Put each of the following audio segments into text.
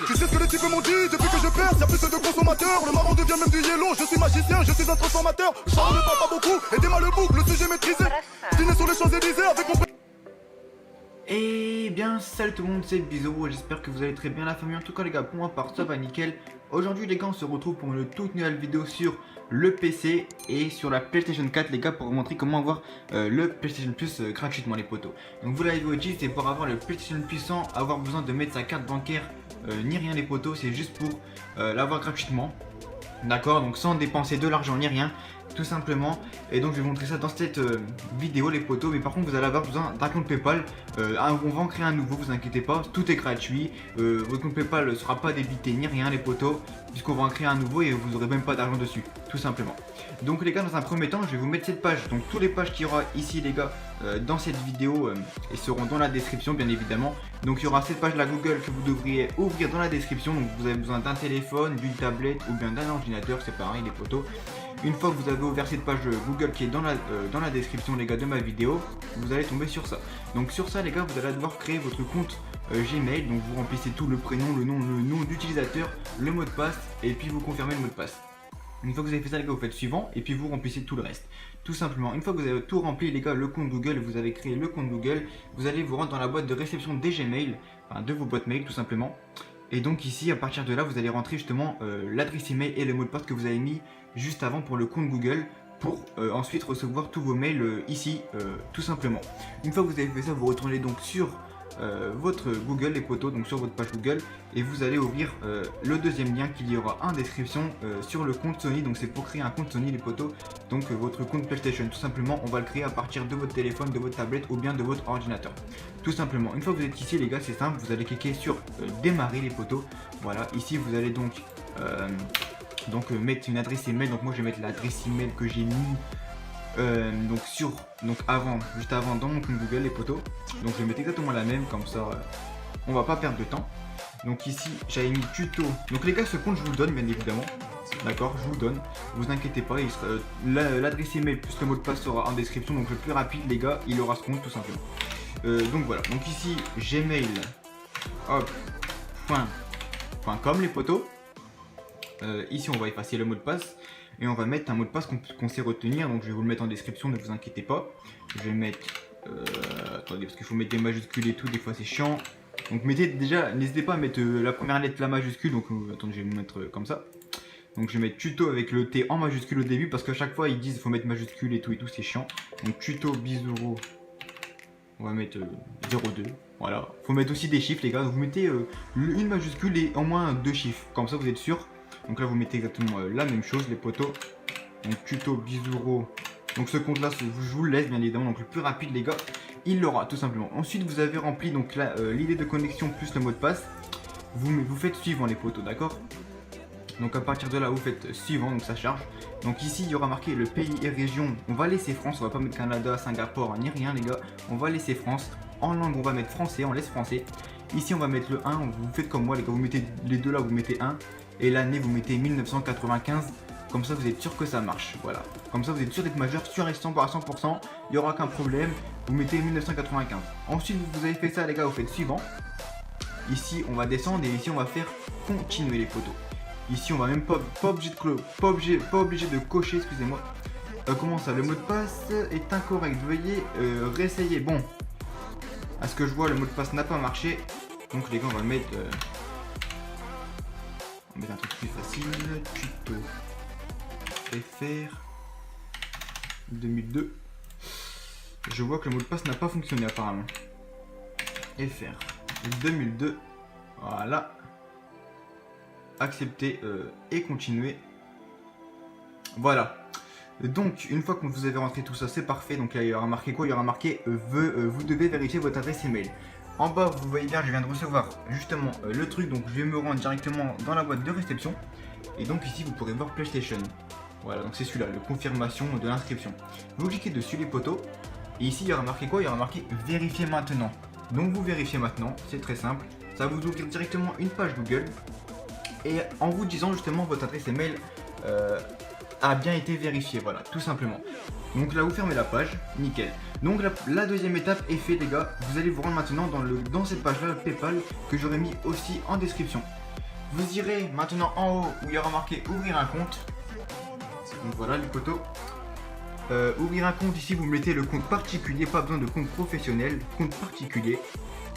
Tu sais ce que les types m'ont dit depuis que je perce, y'a plus de consommateurs. Le marron devient même du yellow, je suis magicien, je suis un transformateur. J'en ne parle pas beaucoup, aidez-moi le boucle, le sujet maîtrisé. Dîner sur les Champs-Élysées avec mon... Eh bien salut tout le monde, c'est Bizarro, j'espère que vous allez très bien la famille. En tout cas les gars, pour moi part ça va nickel. Aujourd'hui les gars, on se retrouve pour une toute nouvelle vidéo sur le PC et sur la PlayStation 4 les gars, pour vous montrer comment avoir le PlayStation Plus gratuitement les potos. Donc vous l'avez dit, c'est pour avoir le PlayStation puissant, avoir besoin de mettre sa carte bancaire ni rien les potos, c'est juste pour l'avoir gratuitement. D'accord, donc sans dépenser de l'argent ni rien, tout simplement. Et donc je vais vous montrer ça dans cette vidéo les potos. Mais par contre vous allez avoir besoin d'un compte Paypal. On va en créer un nouveau, vous inquiétez pas, tout est gratuit. Votre compte Paypal ne sera pas débité ni rien les potos, puisqu'on va en créer un nouveau et vous n'aurez même pas d'argent dessus, tout simplement. Donc les gars, dans un premier temps je vais vous mettre cette page. Donc toutes les pages qu'il y aura ici les gars dans cette vidéo et seront dans la description bien évidemment. Donc il y aura cette page la Google que vous devriez ouvrir dans la description. Donc vous avez besoin d'un téléphone, d'une tablette ou bien d'un ordinateur, c'est pareil les potos. Une fois que vous avez ouvert cette page Google qui est dans la description les gars de ma vidéo, vous allez tomber sur ça. Donc sur ça les gars, vous allez devoir créer votre compte Gmail. Donc vous remplissez tout, le prénom, le nom d'utilisateur, le mot de passe et puis vous confirmez le mot de passe. Une fois que vous avez fait ça les gars, vous faites suivant et puis vous remplissez tout le reste. Tout simplement, une fois que vous avez tout rempli les gars, le compte Google, vous avez créé le compte Google, vous allez vous rendre dans la boîte de réception des Gmail, enfin de vos boîtes mail tout simplement. Et donc ici, à partir de là, vous allez rentrer justement l'adresse email et le mot de passe que vous avez mis juste avant pour le compte Google, pour ensuite recevoir tous vos mails ici, tout simplement. Une fois que vous avez fait ça, vous retournez donc sur votre Google les potos, donc sur votre page Google, et vous allez ouvrir le deuxième lien qu'il y aura en description sur le compte Sony. Donc c'est pour créer un compte Sony les potos, donc votre compte PlayStation tout simplement. On va le créer à partir de votre téléphone, de votre tablette ou bien de votre ordinateur, tout simplement. Une fois que vous êtes ici les gars, c'est simple, vous allez cliquer sur démarrer les potos. Voilà, ici vous allez donc mettre une adresse email. Donc moi je vais mettre l'adresse email que j'ai mis juste avant dans mon compte Google les potos. Donc je vais mettre exactement la même, comme ça on va pas perdre de temps. Donc ici j'avais mis tuto. Donc les gars, ce compte je vous le donne bien évidemment. D'accord, je vous le donne, vous inquiétez pas, l'adresse email plus le mot de passe sera en description. Donc le plus rapide les gars, il aura ce compte tout simplement. Donc voilà, donc ici gmail .com les potos. Ici on va effacer le mot de passe et on va mettre un mot de passe qu'on sait retenir. Donc je vais vous le mettre en description, ne vous inquiétez pas. Je vais mettre attendez, parce qu'il faut mettre des majuscules et tout, des fois c'est chiant. Donc mettez déjà, n'hésitez pas à mettre la première lettre la majuscule. Donc attendez, je vais vous mettre comme ça. Donc je vais mettre tuto avec le T en majuscule au début, parce qu'à chaque fois ils disent qu'il faut mettre majuscule et tout, c'est chiant. Donc tuto Bizarro, on va mettre 02. Voilà, faut mettre aussi des chiffres les gars. Vous mettez une majuscule et au moins 2 chiffres, comme ça vous êtes sûr. Donc là vous mettez exactement la même chose les potos. Donc tuto Bizarro. Donc ce compte là je vous le laisse bien évidemment. Donc le plus rapide les gars, il l'aura tout simplement. Ensuite vous avez rempli donc l'idée de connexion plus le mot de passe. Vous faites suivant les potos, d'accord. Donc à partir de là vous faites suivant, donc ça charge. Donc ici il y aura marqué le pays et région. On va laisser France, on va pas mettre Canada, Singapour ni rien les gars. On va laisser France. En langue on va mettre français, on laisse français. Ici on va mettre le 1, vous faites comme moi les gars, vous mettez les deux là, vous mettez 1. Et l'année vous mettez 1995. Comme ça vous êtes sûr que ça marche, voilà. Comme ça vous êtes sûr d'être majeur, sûr et 100%, il n'y aura aucun problème. Vous mettez 1995. Ensuite vous avez fait ça les gars, vous faites suivant. Ici on va descendre et ici on va faire continuer les photos. Ici on va même pas obligé de cocher, excusez-moi. Comment ça, le mot de passe est incorrect, veuillez réessayer. Bon, à ce que je vois le mot de passe n'a pas marché. Donc les gars on va mettre un truc plus facile, tuto FR 2002. Je vois que le mot de passe n'a pas fonctionné apparemment. FR 2002, voilà. Accepter et continuer. Voilà. Donc une fois que vous avez rentré tout ça, c'est parfait. Donc là il y aura marqué quoi? Il y aura marqué vous devez vérifier votre adresse email. En bas vous voyez bien, je viens de recevoir justement le truc. Donc je vais me rendre directement dans la boîte de réception. Et donc ici vous pourrez voir PlayStation. Voilà, donc c'est celui-là, le confirmation de l'inscription. Vous cliquez dessus les potos. Et ici il y aura marqué quoi? Il y aura marqué vérifier maintenant. Donc vous vérifiez maintenant, c'est très simple. Ça va vous ouvrir directement une page Google. Et en vous disant justement votre adresse email a bien été vérifié, voilà, tout simplement. Donc là, vous fermez la page, nickel. Donc la deuxième étape est faite, les gars. Vous allez vous rendre maintenant dans cette page-là, PayPal, que j'aurai mis aussi en description. Vous irez maintenant en haut où il y aura marqué ouvrir un compte. Donc voilà les potos. Ouvrir un compte, ici vous mettez le compte particulier, pas besoin de compte professionnel, compte particulier.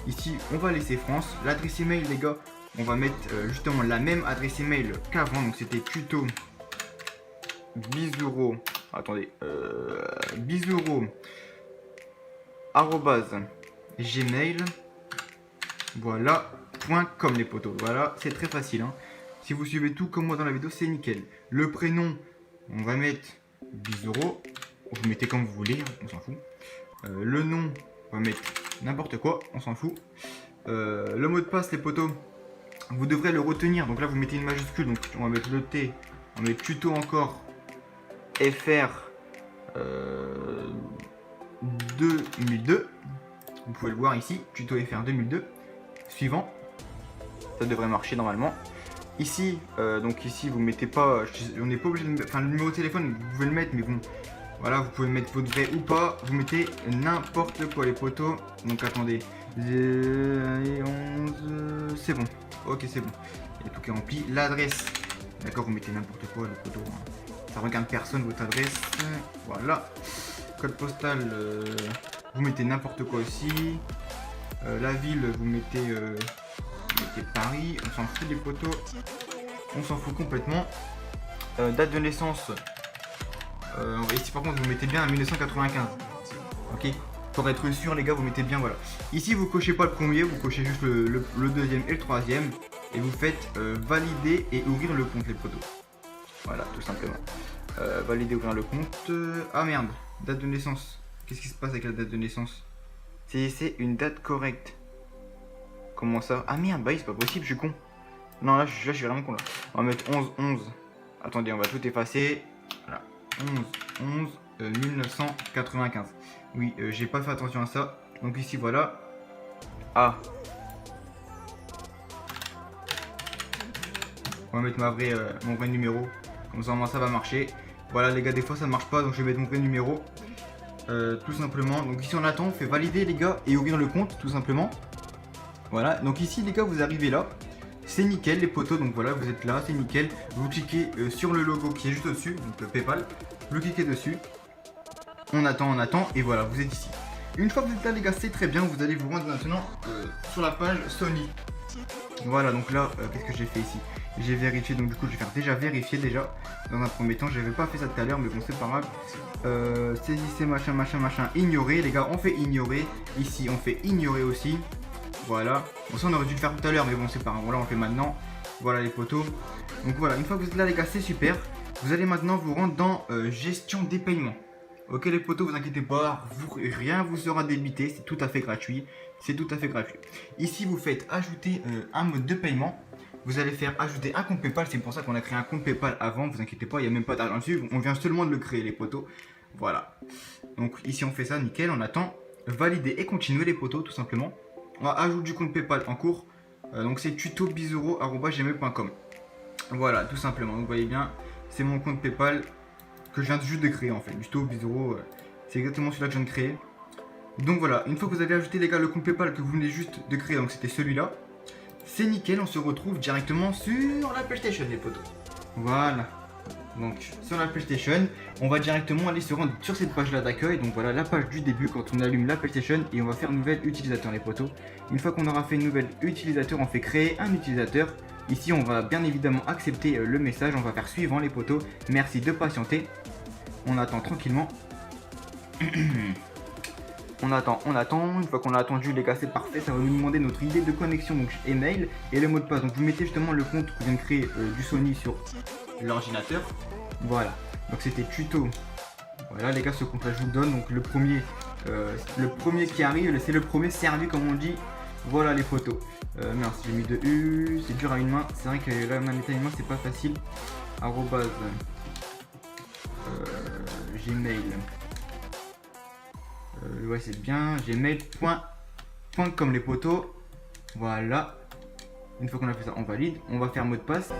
Ici on va laisser France. L'adresse email, les gars, on va mettre justement la même adresse email qu'avant. Donc c'était tuto bisoureau. Attendez, bisoureau @gmail. Voilà, .com les potos. Voilà, c'est très facile, hein. Si vous suivez tout comme moi dans la vidéo, c'est nickel. Le prénom, on va mettre Bisoureau. Vous mettez comme vous voulez, on s'en fout. Le nom, on va mettre n'importe quoi, on s'en fout. Le mot de passe, les potos, vous devrez le retenir. Donc là, vous mettez une majuscule. Donc on va mettre le T, on va mettre tuto encore FR 2002. Vous pouvez le voir ici, tuto FR 2002. Suivant, ça devrait marcher normalement. Ici, donc ici vous mettez pas, on n'est pas obligé de, enfin le numéro de téléphone vous pouvez le mettre, mais bon, voilà, vous pouvez mettre votre vrai ou pas. Vous mettez n'importe quoi les potos. Donc attendez, 11, c'est bon, ok c'est bon, il y a tout qui est rempli. L'adresse, d'accord, vous mettez n'importe quoi les potos, hein. Ça regarde personne votre adresse, voilà. Code postal, vous mettez n'importe quoi aussi. La ville, vous mettez Paris, on s'en fout des potos, on s'en fout complètement. Date de naissance, ici par contre vous mettez bien 1995, ok, pour être sûr les gars, vous mettez bien, voilà. Ici vous cochez pas le premier, vous cochez juste le deuxième et le troisième, et vous faites valider et ouvrir le compte les potos. Voilà, tout simplement. Valider, ouvrir le compte. Ah merde, date de naissance, qu'est-ce qui se passe avec la date de naissance? C'est une date correcte. Comment ça? Ah merde, bah oui, c'est pas possible, je suis con. Non, là, je suis vraiment con, là. On va mettre 11-11. Attendez, on va tout effacer. Voilà. 11-11 1995. Oui, j'ai pas fait attention à ça. Donc ici, voilà. Ah. On va mettre mon vrai numéro. Comme ça, ça va marcher. Voilà, les gars, des fois, ça marche pas. Donc, je vais mettre mon vrai numéro. Tout simplement. Donc ici, on attend. On fait valider, les gars, et ouvrir le compte, tout simplement. Voilà, donc ici les gars, vous arrivez là, c'est nickel les potos, donc voilà, vous êtes là, c'est nickel. Vous cliquez sur le logo qui est juste au-dessus, donc le PayPal, vous cliquez dessus, on attend, et voilà, vous êtes ici. Une fois que vous êtes là les gars, c'est très bien, vous allez vous rendre maintenant sur la page Sony. Voilà, donc là, qu'est-ce que j'ai fait ici? J'ai vérifié, donc du coup je vais faire déjà vérifier déjà, dans un premier temps, j'avais pas fait ça tout à l'heure, mais bon c'est pas grave. Saisissez machin, ignorer, les gars, on fait ignorer, ici on fait ignorer aussi. Voilà, bon ça on aurait dû le faire tout à l'heure, mais bon c'est pas grave, voilà on le fait maintenant. Voilà les potos. Donc voilà, une fois que vous êtes là les gars, c'est super. Vous allez maintenant vous rendre dans gestion des paiements. Ok les potos, vous inquiétez pas, rien vous sera débité, c'est tout à fait gratuit. C'est tout à fait gratuit. Ici vous faites ajouter un mode de paiement. Vous allez faire ajouter un compte PayPal, c'est pour ça qu'on a créé un compte PayPal avant, vous inquiétez pas, il n'y a même pas d'argent dessus, on vient seulement de le créer les potos. Voilà. Donc ici on fait ça, nickel, on attend. Valider et continuer les potos tout simplement. On va ajouter du compte PayPal en cours. Donc c'est tutobisoureau@gmail.com. Voilà, tout simplement. Donc vous voyez bien, c'est mon compte PayPal que je viens juste de créer en fait. Tuto Bisoureau, c'est exactement celui-là que je viens de créer. Donc voilà, une fois que vous avez ajouté les gars le compte PayPal que vous venez juste de créer, donc c'était celui-là, c'est nickel, on se retrouve directement sur la PlayStation les potos. Voilà. Donc sur la PlayStation, on va directement aller se rendre sur cette page là d'accueil. Donc voilà la page du début quand on allume la PlayStation, et on va faire nouvel utilisateur les potos. Une fois qu'on aura fait une nouvelle utilisateur, on fait créer un utilisateur. Ici on va bien évidemment accepter le message, on va faire suivant les potos. Merci de patienter. On attend tranquillement. On attend. Une fois qu'on a attendu les gars, c'est parfait, ça va nous demander notre idée de connexion, donc email et le mot de passe. Donc vous mettez justement le compte qu'on vient de créer du Sony sur l'ordinateur. Voilà, donc c'était tuto. Voilà les gars, ce compte là je vous le donne. Donc le premier qui arrive, c'est le premier servi comme on dit. Voilà les photos. Merci, j'ai mis de U, c'est dur à une main. C'est vrai que là manette à une main c'est pas facile. Arrobase Gmail. Ouais c'est bien, gmail.com les potos. Voilà. Une fois qu'on a fait ça, on valide. On va faire mot de passe.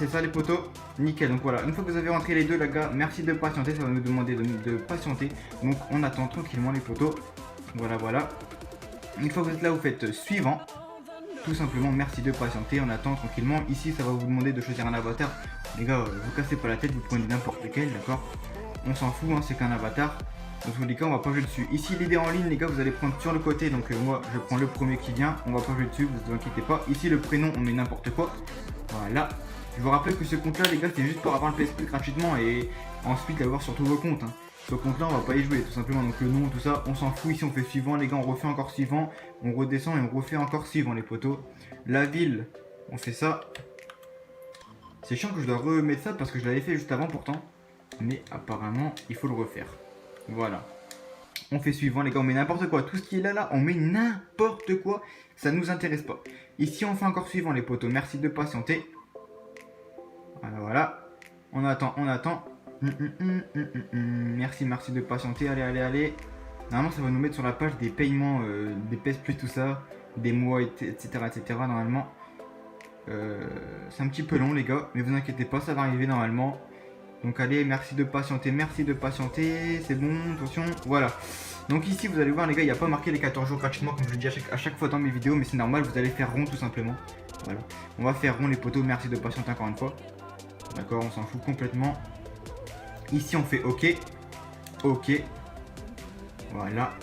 c'est ça les potos. Nickel, donc voilà, une fois que vous avez rentré les deux les gars, merci de patienter, ça va nous demander de patienter. Donc on attend tranquillement les potos. Voilà, voilà. Une fois que vous êtes là, vous faites suivant. Tout simplement, merci de patienter, on attend tranquillement. Ici, ça va vous demander de choisir un avatar. Les gars, vous cassez pas la tête, vous prenez n'importe lequel, d'accord? On s'en fout, hein, c'est qu'un avatar. Dans tous les cas, on va pas jouer dessus. Ici, l'idée en ligne, les gars, vous allez prendre sur le côté. Donc moi, je prends le premier qui vient. On va pas jouer dessus, vous inquiétez pas. Ici, le prénom, on met n'importe quoi. Voilà. Je vous rappelle que ce compte-là, les gars, c'est juste pour avoir le PS Plus gratuitement et ensuite l'avoir sur tous vos comptes. Hein. Ce compte-là, on va pas y jouer, tout simplement. Donc le nom, tout ça, on s'en fout. Ici, on fait suivant, les gars, on refait encore suivant. On redescend et on refait encore suivant, les potos. La ville, on fait ça. C'est chiant que je dois remettre ça parce que je l'avais fait juste avant pourtant. Mais apparemment, il faut le refaire. Voilà. On fait suivant, les gars, on met n'importe quoi. Tout ce qui est là, on met n'importe quoi. Ça nous intéresse pas. Ici, on fait encore suivant, les potos. Merci de patienter. Voilà, voilà. On attend, on attend. Merci, merci de patienter. Allez, allez, allez. Normalement, ça va nous mettre sur la page des paiements, des PS Plus, tout ça. Des mois, etc., etc. Normalement. C'est un petit peu long, les gars. Mais vous inquiétez pas, ça va arriver normalement. Donc allez, merci de patienter, c'est bon, attention, voilà. Donc ici, vous allez voir les gars, il n'y a pas marqué les 14 jours gratuitement comme je le dis à chaque fois dans mes vidéos, mais c'est normal, vous allez faire rond tout simplement. Voilà, on va faire rond les potos, merci de patienter encore une fois. D'accord, on s'en fout complètement. Ici, on fait OK, OK, voilà.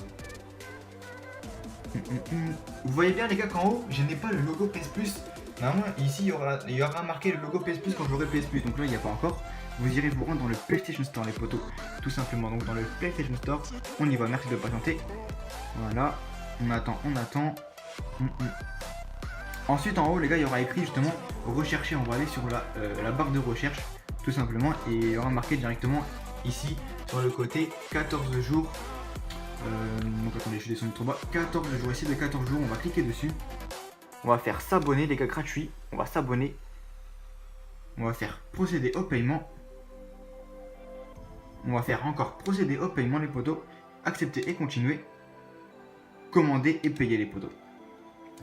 Vous voyez bien les gars qu'en haut, je n'ai pas le logo PS Plus. Normalement, ici, il y aura marqué le logo PS Plus quand j'aurai PS Plus, donc là, il n'y a pas encore. Vous irez vous rendre dans le PlayStation Store les potos, tout simplement. Donc dans le PlayStation Store, on y va, merci de patienter. Voilà, on attend, on attend. Ensuite en haut les gars, il y aura écrit justement rechercher, on va aller sur la barre de recherche, tout simplement. Et il y aura marqué directement ici, sur le côté, 14 jours. Donc attendez, je suis descendu trop bas. 14 jours, ici de 14 jours, on va cliquer dessus. On va faire s'abonner les gars, gratuit. On va s'abonner. On va faire procéder au paiement. On va faire encore procéder au paiement les potos, accepter et continuer, commander et payer les potos.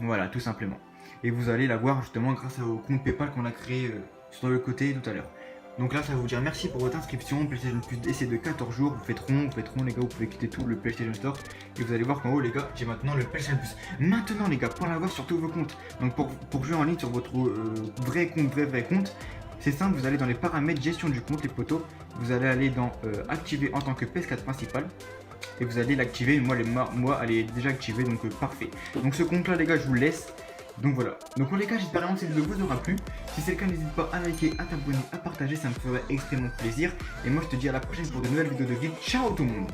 Voilà, tout simplement. Et vous allez l'avoir justement grâce au compte PayPal qu'on a créé sur le côté tout à l'heure. Donc là, ça va vous dire merci pour votre inscription. PlayStation Plus d'essai de 14 jours. Vous faites rond les gars, vous pouvez quitter tout le PlayStation Store. Et vous allez voir qu'en haut les gars, j'ai maintenant le PlayStation Plus. Maintenant les gars, pour l'avoir sur tous vos comptes. Donc pour jouer en ligne sur votre vrai compte, c'est simple, vous allez dans les paramètres gestion du compte les potos, vous allez aller dans activer en tant que PS4 principal et vous allez l'activer. Moi elle est déjà activée, donc parfait. Donc ce compte là les gars, je vous le laisse. Donc voilà. Donc les gars, j'espère vraiment que cette vidéo vous aura plu. Si c'est le cas, n'hésite pas à liker, à t'abonner, à partager, ça me ferait extrêmement plaisir. Et moi je te dis à la prochaine pour de nouvelles vidéos de guide. Ciao tout le monde.